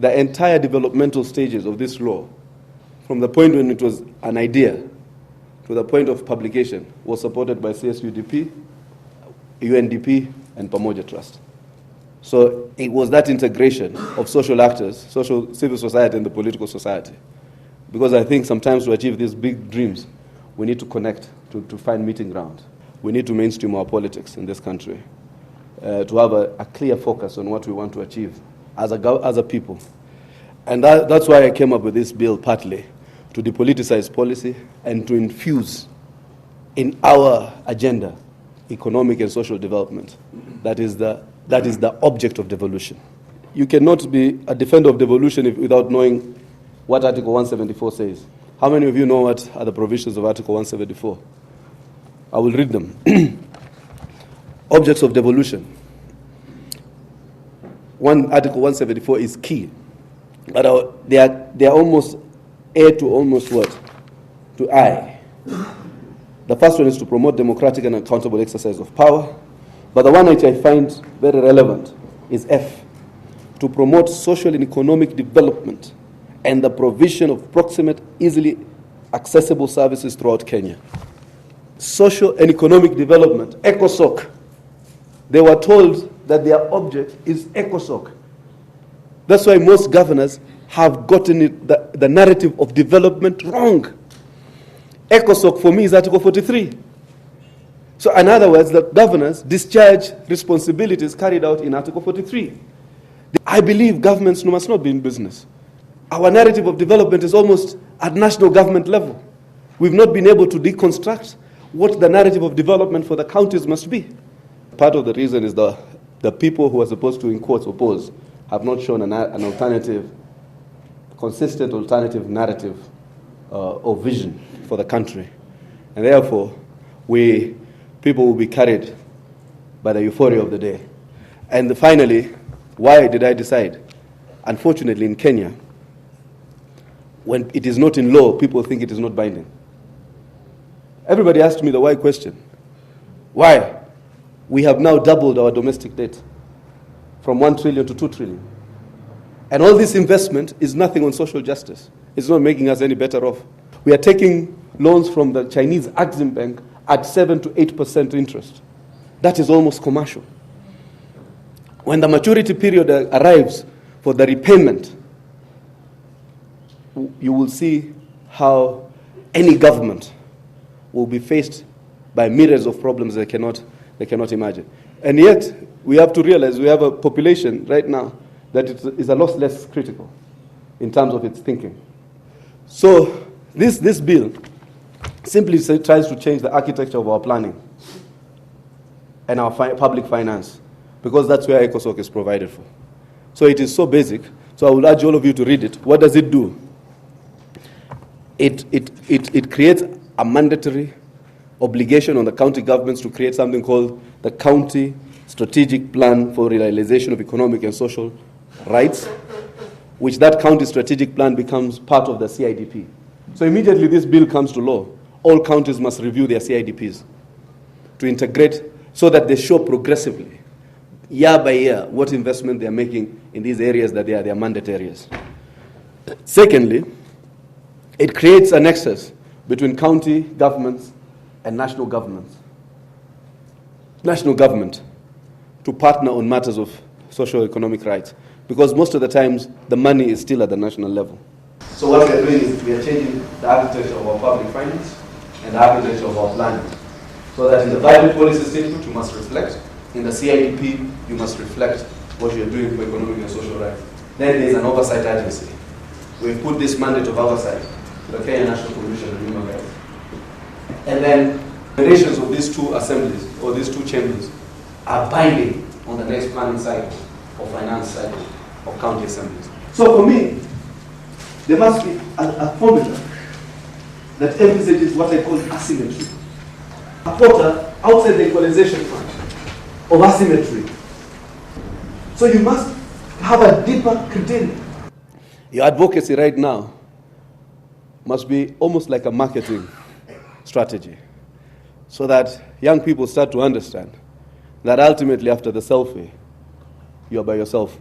the entire developmental stages of this law, from the point when it was an idea to the point of publication, was supported by CSUDP, UNDP, and Pamoja Trust. So it was that integration of social actors, civil society, and the political society. Because I think sometimes to achieve these big dreams, we need to connect, to find meeting ground. We need to mainstream our politics in this country, to have a clear focus on what we want to achieve as a people. And that's why I came up with this bill, partly to depoliticize policy and to infuse in our agenda economic and social development. That is the object of devolution. You cannot be a defender of devolution without knowing what Article 174 says. How many of you know what are the provisions of Article 174? I will read them. Objects of devolution. Article 174 is key. But they are almost A to almost what? To I. The first one is to promote democratic and accountable exercise of power. But the one which I find very relevant is F. To promote social and economic development and the provision of proximate, easily accessible services throughout Kenya. Social and economic development, ECOSOC. They were told that their object is ECOSOC. That's why most governors have gotten the narrative of development wrong. ECOSOC for me is Article 43. So in other words, the governors discharge responsibilities carried out in Article 43. I believe governments must not be in business. Our narrative of development is almost at national government level. We've not been able to deconstruct what the narrative of development for the counties must be. Part of the reason is the people who are supposed to, in quotes, oppose have not shown an alternative, consistent alternative narrative or vision for the country. And therefore, people will be carried by the euphoria of the day. And finally, why did I decide? Unfortunately, in Kenya, when it is not in law, people think it is not binding. Everybody asked me the why question. Why? We have now doubled our domestic debt from 1 trillion to 2 trillion. And all this investment is nothing on social justice. It's not making us any better off. We are taking loans from the Chinese Exim Bank at 7 to 8% interest. That is almost commercial. When the maturity period arrives for the repayment, you will see how any government will be faced by myriads of problems they cannot imagine. And yet, we have to realize we have a population right now that is a lot less critical in terms of its thinking. So this bill simply tries to change the architecture of our planning and our public finance, because that's where ECOSOC is provided for. So it is so basic. So I will urge all of you to read it. What does it do? It creates a mandatory obligation on the county governments to create something called the County Strategic Plan for Realization of Economic and Social Rights, which that county strategic plan becomes part of the CIDP. So immediately this bill comes to law, all counties must review their CIDPs to integrate so that they show progressively, year by year, what investment they are making in these areas that they are their mandate areas. Secondly, it creates a nexus between county governments and national governments. National government to partner on matters of socio-economic rights, because most of the times the money is still at the national level. So what we are doing is we are changing the architecture of our public finance and the architecture of our planning, so that in the budget policy statement you must reflect, in the CIDP you must reflect what you are doing for economic and social rights. Then there is an oversight agency. We've put this mandate of oversight to the Kenya National Commission on Human Rights. And then the relations of these two assemblies, or these two chambers, are binding on the next planning cycle or finance cycle of county assemblies. So for me, there must be a formula that envisages what I call asymmetry. A quota outside the equalization fund of asymmetry. So you must have a deeper criteria. Your advocacy right now must be almost like a marketing strategy, so that young people start to understand that ultimately after the selfie, you're by yourself.